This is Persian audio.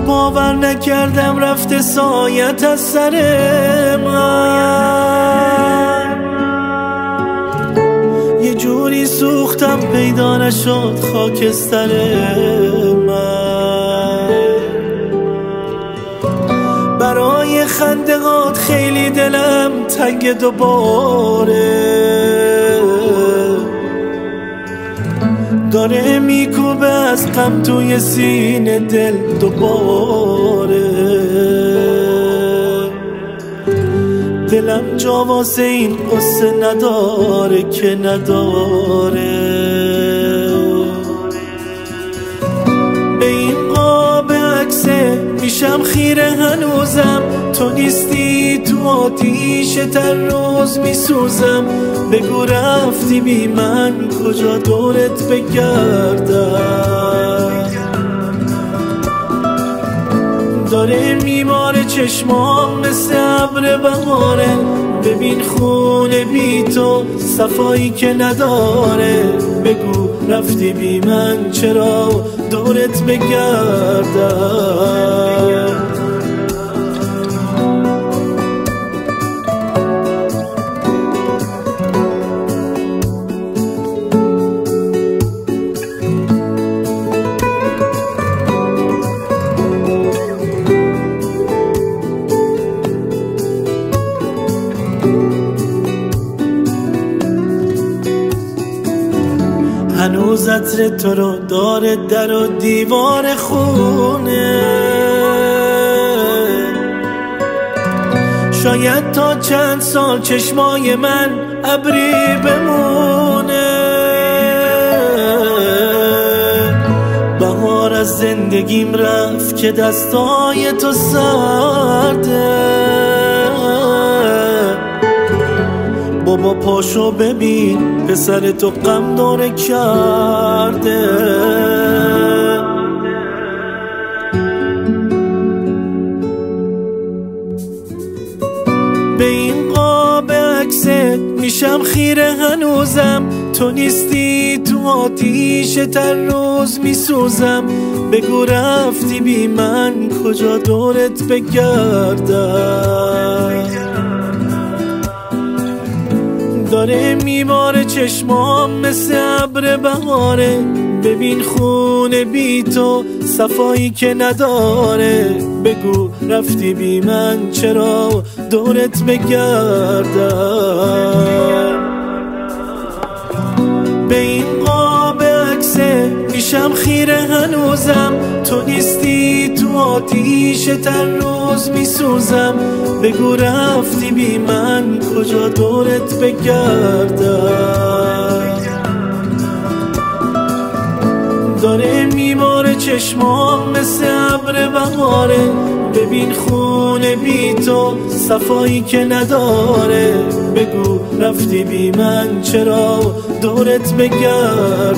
باور نکردم رفته سایت از سر من، یه جوری سوختم پیدا نشد خاکستر من. برای خندهات خیلی دلم تنگ دوباره، داره میکوبه از غم توی سینه دل دوباره. دلم جا واسه این قصه نداره که نداره. به این قاب عکسه میشم خیره هنوزم، تو نیستی تو آتیش تر روز میسوزم. بگو رفتی بی من کجا دورت بگردم. داره میماره چشمام مثل ابر بهاره، ببین خونه بی تو صفایی که نداره. بگو رفتی بی من چرا دورت بگردم. هنوز عطر تو رو داره در و دیوار خونه، شاید تا چند سال چشمای من ابری بمونه. بهار از زندگیم رفت که دستای تو سرده. بابا پاشو ببین پسر تو غم داره کرده. به این قاب عکست میشم خیره هنوزم، تو نیستی تو آتیش تر روز میسوزم. بگو رفتی بی من کجا دورت بگردم. داره میماره چشمام مثل ابر بهاره، ببین خونه بی تو صفایی که نداره. بگو رفتی بی من چرا دورت بگردم. به این قاب عکسه میشم خیره هنوزم، تو نیستی تو آتیش تر روز میسوزم. بگو رفتی بی من کجا دورت بگردم. داره میماره چشمام مثل ابر بهاره، ببین خونه بی تو صفایی که نداره. بگو رفتی بی من چرا دورت بگردم.